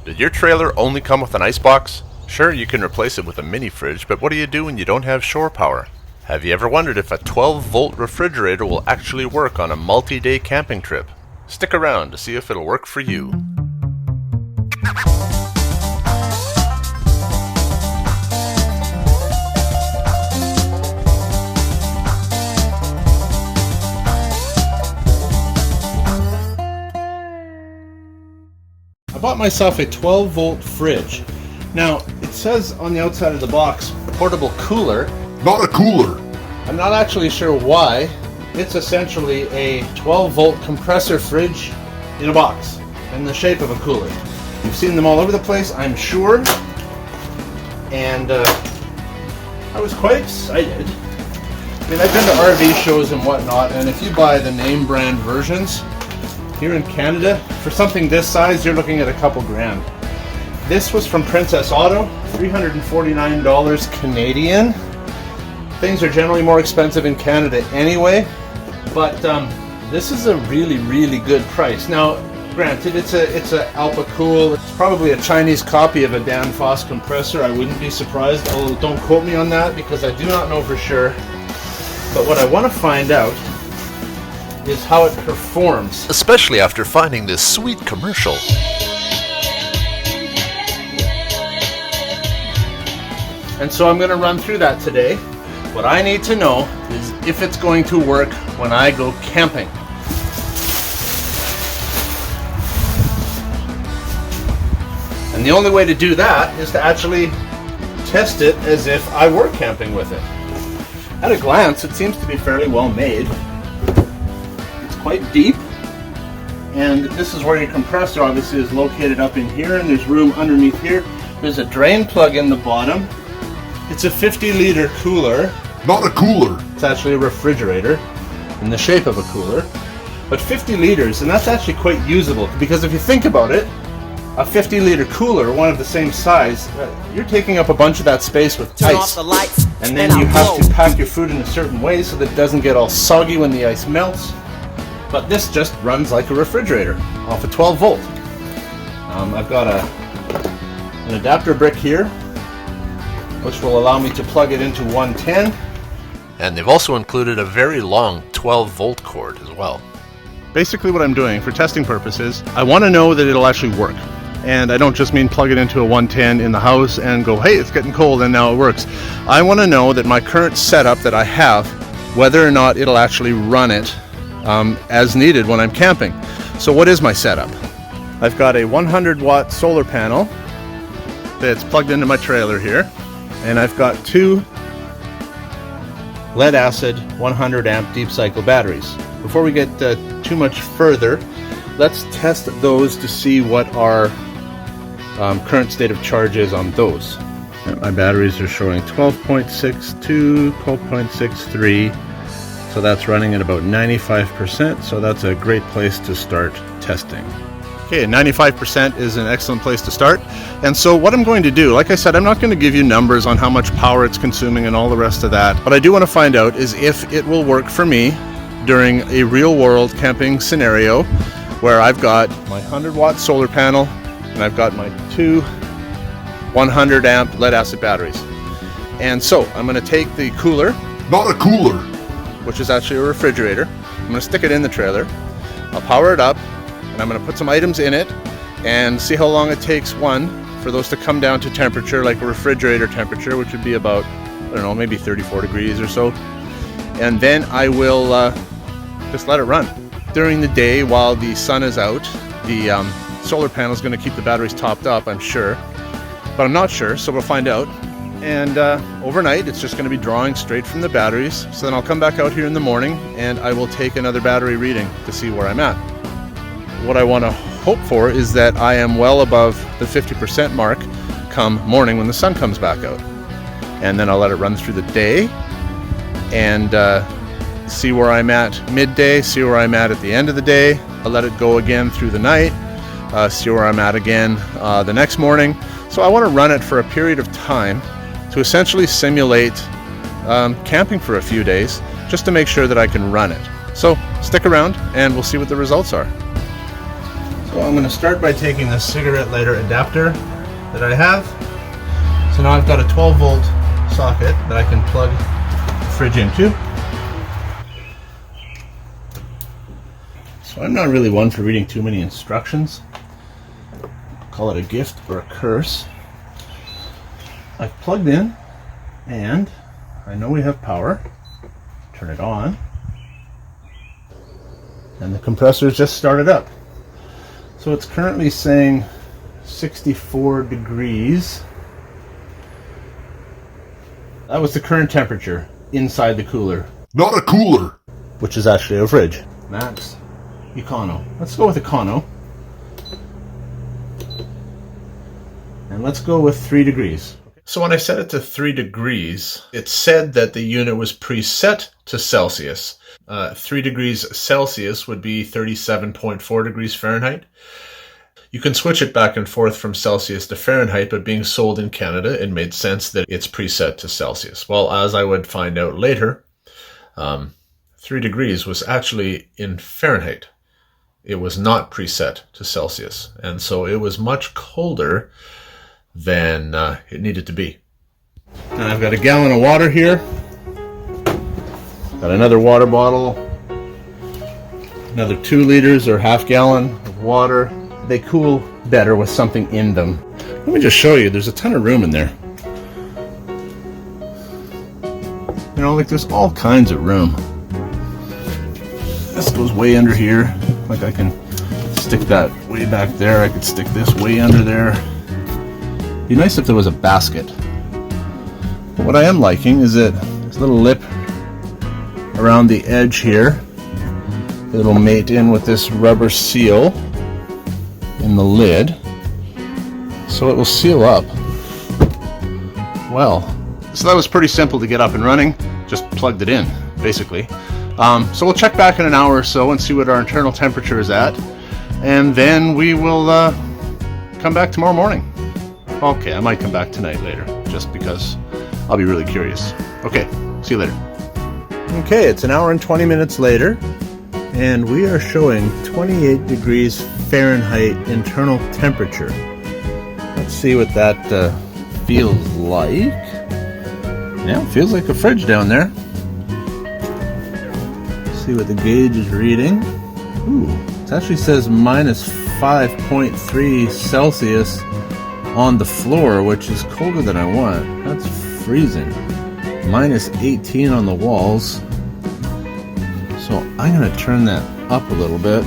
Did your trailer only come with an icebox? Sure, you can replace it with a mini fridge, but what do you do when you don't have shore power? Have you ever wondered if a 12-volt refrigerator will actually work on a multi-day camping trip? Stick around to see if it'll work for you. I bought myself a 12-volt fridge. Now, it says on the outside of the box, portable cooler. Not a cooler. I'm not actually sure why. It's essentially a 12-volt compressor fridge in a box, in the shape of a cooler. You've seen them all over the place, I'm sure. And I was quite excited. I mean, I've been to RV shows and whatnot, and if you buy the name brand versions, here in Canada, for something this size, you're looking at a couple grand. This was from Princess Auto, $349 Canadian. Things are generally more expensive in Canada anyway, but this is a really, really good price. Now, granted, it's a AlpiCOOL. It's probably a Chinese copy of a Danfoss compressor. I wouldn't be surprised, although don't quote me on that because I do not know for sure. But what I want to find out is how it performs. Especially after finding this sweet commercial. And so I'm going to run through that today. What I need to know is if it's going to work when I go camping. And the only way to do that is to actually test it as if I were camping with it. At a glance, it seems to be fairly well made. Quite deep, and this is where your compressor obviously is located up in here, and there's room underneath here. There's a drain plug in the bottom. It's a 50-liter cooler. Not a cooler. It's actually a refrigerator in the shape of a cooler, but 50 liters, and that's actually quite usable because if you think about it, a 50-liter cooler, one of the same size, you're taking up a bunch of that space with ice, and then you have to pack your food in a certain way so that it doesn't get all soggy when the ice melts. But this just runs like a refrigerator off a 12 volt. I've got an adapter brick here, which will allow me to plug it into 110. And they've also included a very long 12 volt cord as well. Basically what I'm doing for testing purposes, I want to know that it'll actually work. And I don't just mean plug it into a 110 in the house and go, hey, it's getting cold and now it works. I want to know that my current setup that I have, whether or not it'll actually run it as needed when I'm camping. So what is my setup? I've got a 100-watt solar panel that's plugged into my trailer here, and I've got two lead acid 100 amp deep cycle batteries. Before we get too much further, let's test those to see what our current state of charge is on those. My batteries are showing 12.62, 12.63. So that's running at about 95%, so that's a great place to start testing. Okay, 95% is an excellent place to start. And so what I'm going to do, like I said, I'm not going to give you numbers on how much power it's consuming and all the rest of that. What I do want to find out is if it will work for me during a real-world camping scenario where I've got my 100-watt solar panel and I've got my two 100 amp lead acid batteries. And so I'm going to take the cooler. Not a cooler. Which is actually a refrigerator. I'm going to stick it in the trailer. I'll power it up, and I'm going to put some items in it and see how long it takes, one, for those to come down to temperature, like a refrigerator temperature, which would be about, I don't know, maybe 34 degrees or so. And then I will just let it run. During the day, while the sun is out, the solar panel is going to keep the batteries topped up, I'm sure. But I'm not sure, so we'll find out. And overnight, it's just going to be drawing straight from the batteries. So then I'll come back out here in the morning and I will take another battery reading to see where I'm at. What I want to hope for is that I am well above the 50% mark come morning when the sun comes back out. And then I'll let it run through the day and see where I'm at midday, see where I'm at the end of the day. I'll let it go again through the night, see where I'm at again the next morning. So I want to run it for a period of time to essentially simulate camping for a few days just to make sure that I can run it. So stick around and we'll see what the results are. So I'm going to start by taking the cigarette lighter adapter that I have. So now I've got a 12 volt socket that I can plug the fridge into. So I'm not really one for reading too many instructions. Call it a gift or a curse. I've plugged in and I know we have power. Turn it on. And the compressor's just started up. So it's currently saying 64 degrees. That was the current temperature inside the cooler. Not a cooler. Which is actually a fridge. Max, Econo. Let's go with Econo. And let's go with 3 degrees. So when I set it to 3 degrees, it said that the unit was preset to Celsius. 3 degrees Celsius would be 37.4 degrees Fahrenheit. You can switch it back and forth from Celsius to Fahrenheit, but being sold in Canada, it made sense that it's preset to Celsius. Well, as I would find out later, 3 degrees was actually in Fahrenheit. It was not preset to Celsius, and so it was much colder than it needed to be. And I've got a gallon of water here. Got another water bottle. Another 2 liters or half gallon of water. They cool better with something in them. Let me just show you, there's a ton of room in there. You know, like there's all kinds of room. This goes way under here. Like I can stick that way back there. I could stick this way under there. Be nice if there was a basket. But what I am liking is that this little lip around the edge here. It'll mate in with this rubber seal in the lid, so it will seal up well. So that was pretty simple to get up and running. Just plugged it in, basically. So we'll check back in an hour or so and see what our internal temperature is at, and then we will come back tomorrow morning. Okay, I might come back tonight later, just because I'll be really curious. Okay, see you later. Okay, it's an hour and 20 minutes later, and we are showing 28 degrees Fahrenheit internal temperature. Let's see what that feels like. Yeah, it feels like a fridge down there. See what the gauge is reading. Ooh, it actually says minus 5.3 Celsius on the floor, which is colder than I want. That's freezing. Minus 18 on the walls. So I'm going to turn that up a little bit.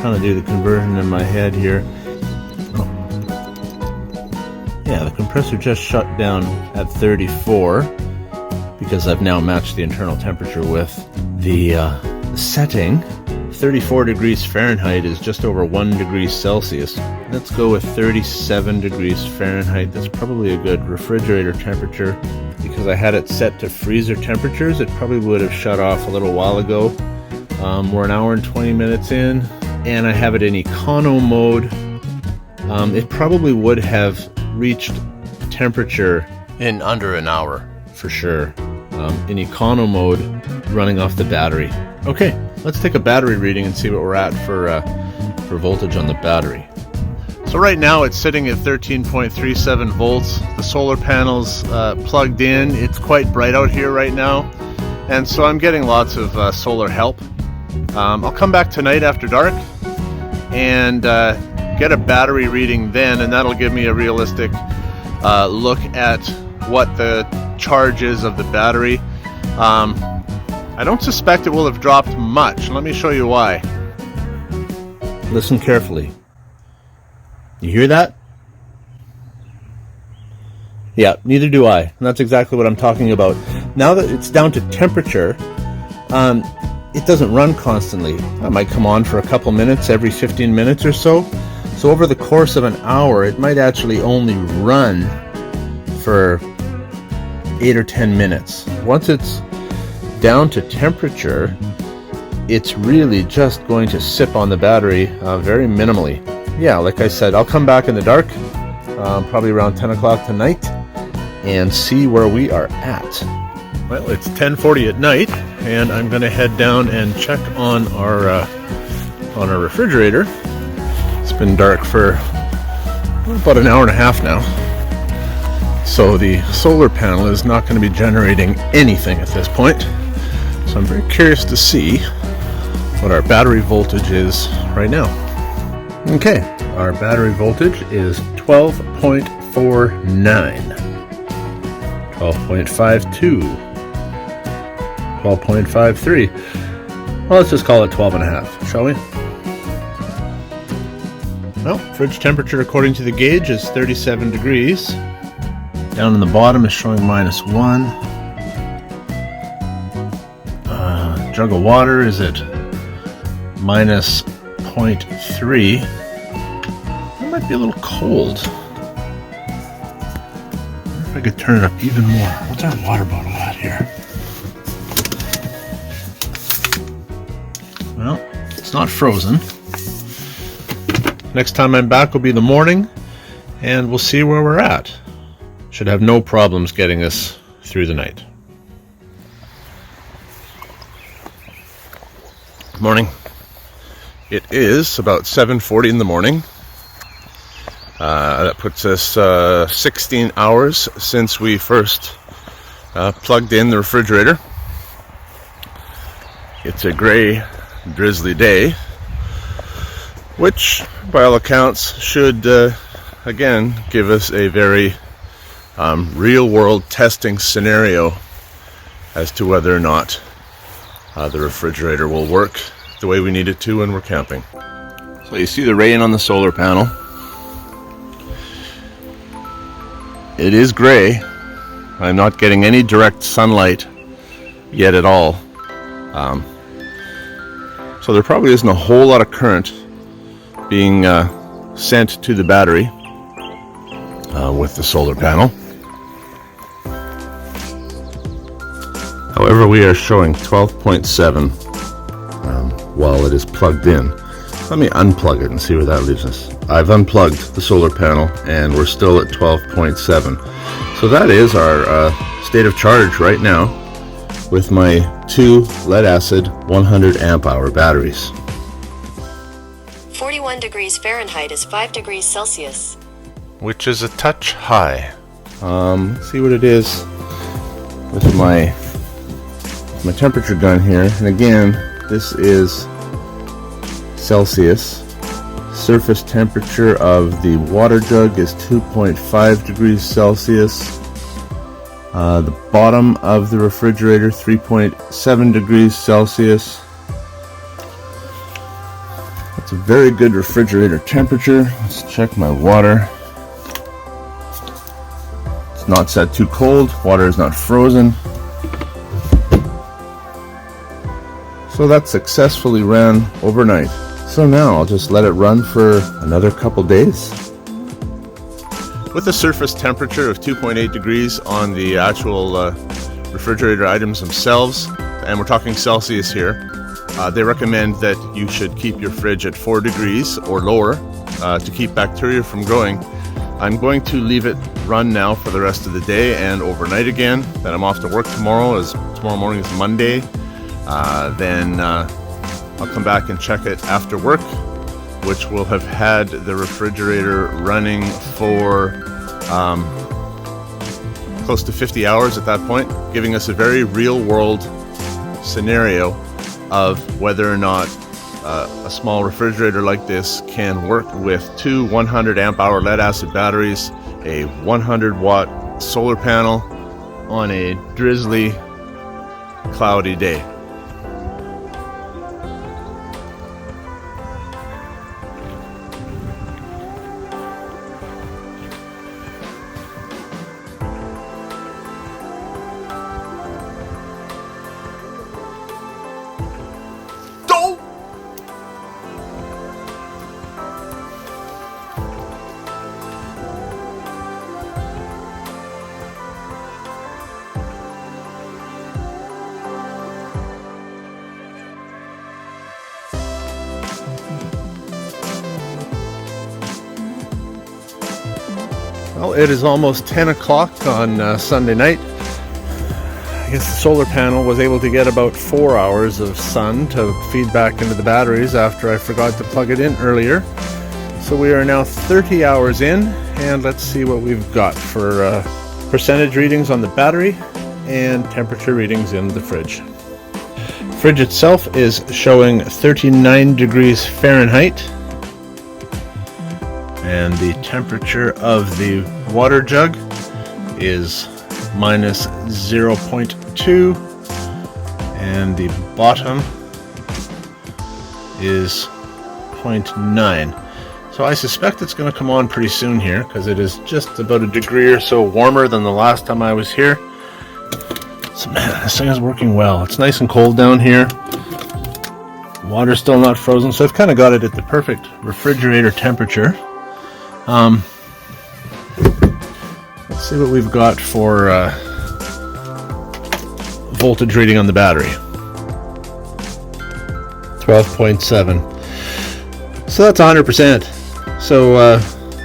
Trying to do the conversion in my head here. Oh. Yeah, the compressor just shut down at 34 because I've now matched the internal temperature with the setting. 34 degrees Fahrenheit is just over 1 degree Celsius. Let's go with 37 degrees Fahrenheit. That's probably a good refrigerator temperature. Because I had it set to freezer temperatures, it probably would have shut off a little while ago. We're an hour and 20 minutes in, and I have it in econo mode. It probably would have reached temperature In under an hour. for sure. In econo mode, running off the battery. Okay, let's take a battery reading and see what we're at for voltage on the battery. So right now it's sitting at 13.37 volts. The solar panel's plugged in. It's quite bright out here right now, and so I'm getting lots of solar help. I'll come back tonight after dark and get a battery reading then, and that'll give me a realistic look at what the charge is of the battery. I don't suspect it will have dropped much. Let me show you why. Listen carefully. You hear that? Yeah, neither do I. And that's exactly what I'm talking about. Now that it's down to temperature, it doesn't run constantly. It might come on for a couple minutes every 15 minutes or so. So over the course of an hour, it might actually only run for 8 or 10 minutes. Once it's down to temperature, it's really just going to sip on the battery very minimally. Yeah, like I said, I'll come back in the dark, probably around 10 o'clock tonight, and see where we are at. Well, it's 10:40 at night, and I'm going to head down and check on our on our refrigerator. It's been dark for about an hour and a half now. So the solar panel is not going to be generating anything at this point. So I'm very curious to see what our battery voltage is right now. Okay, our battery voltage is 12.49, 12.52, 12.53. Well, let's just call it 12.5, shall we? Well, fridge temperature according to the gauge is 37 degrees. Down in the bottom is showing -1. Jug of water is at -0.3. That might be a little cold. I wonder if I could turn it up even more. What's our water bottle at here? Well, it's not frozen. Next time I'm back will be the morning, and we'll see where we're at. Should have no problems getting us through the night. Morning. It is about 7:40 in the morning. That puts us 16 hours since we first plugged in the refrigerator. It's a gray, drizzly day, which by all accounts should again give us a very real-world testing scenario as to whether or not the refrigerator will work the way we need it to when we're camping. So you see the rain on the solar panel. It is gray. I'm not getting any direct sunlight yet at all. So there probably isn't a whole lot of current being sent to the battery with the solar panel. However, we are showing 12.7 while it is plugged in. Let me unplug it and see where that leaves us. I've unplugged the solar panel and we're still at 12.7. So that is our state of charge right now with my 2 lead acid 100 amp hour batteries. 41 degrees Fahrenheit is 5 degrees Celsius. Which is a touch high. Let's see what it is with my temperature gun here. And again, this is Celsius. Surface temperature of the water jug is 2.5 degrees Celsius. The bottom of the refrigerator, 3.7 degrees Celsius. That's a very good refrigerator temperature. Let's check my water. It's not set too cold. Water is not frozen. So that successfully ran overnight. So now I'll just let it run for another couple days. With a surface temperature of 2.8 degrees on the actual refrigerator items themselves, and we're talking Celsius here, they recommend that you should keep your fridge at 4 degrees or lower to keep bacteria from growing. I'm going to leave it run now for the rest of the day and overnight again. Then I'm off to work tomorrow, as tomorrow morning is Monday. Then I'll come back and check it after work, which will have had the refrigerator running for close to 50 hours at that point, giving us a very real-world scenario of whether or not a small refrigerator like this can work with 2 100 amp hour lead acid batteries, a 100 watt solar panel on a drizzly, cloudy day. Well, it is almost 10 o'clock on Sunday night. I guess the solar panel was able to get about 4 hours of sun to feed back into the batteries after I forgot to plug it in earlier. So we are now 30 hours in, and let's see what we've got for percentage readings on the battery and temperature readings in the fridge. Fridge itself is showing 39 degrees Fahrenheit, and the temperature of the water jug is minus 0.2, and the bottom is 0.9. So I suspect it's going to come on pretty soon here, because it is just about a degree or so warmer than the last time I was here. So man, this thing is working well. It's nice and cold down here. Water's still not frozen, so I've kind of got it at the perfect refrigerator temperature. Let's see what we've got for voltage reading on the battery. 12.7. So that's 100%. So,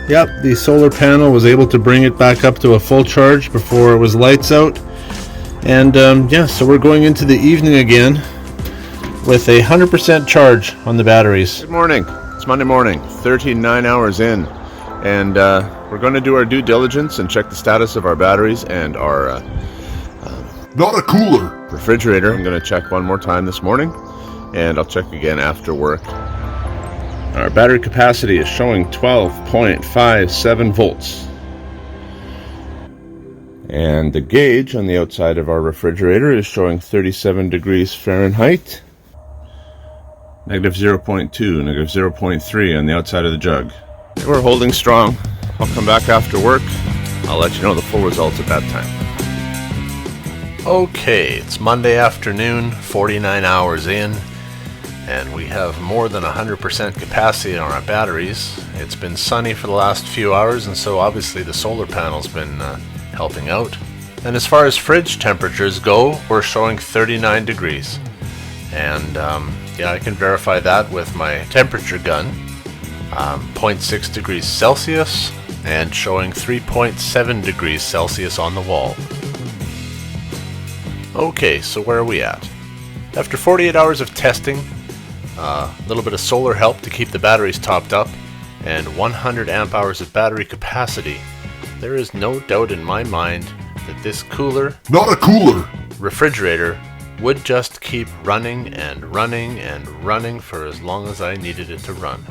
yep, the solar panel was able to bring it back up to a full charge before it was lights out. And yeah, so we're going into the evening again with a 100% charge on the batteries. Good morning. It's Monday morning, 39 hours in. And we're going to do our due diligence and check the status of our batteries and our Not a cooler. refrigerator. I'm going to check one more time this morning, and I'll check again after work. Our battery capacity is showing 12.57 volts. And the gauge on the outside of our refrigerator is showing 37 degrees Fahrenheit. Negative 0.2, negative 0.3 on the outside of the jug. We're holding strong. I'll come back after work. I'll let you know the full results at that time. Okay, it's Monday afternoon, 49 hours in, and we have more than 100% capacity on our batteries. It's been sunny for the last few hours, and so obviously the solar panel's been helping out. And as far as fridge temperatures go, we're showing 39 degrees. And yeah, I can verify that with my temperature gun. 0.6 degrees Celsius and showing 3.7 degrees Celsius on the wall. Okay, so where are we at? After 48 hours of testing, a little bit of solar help to keep the batteries topped up, and 100 amp hours of battery capacity, there is no doubt in my mind that this cooler, Not a cooler. refrigerator would just keep running and running and running for as long as I needed it to run.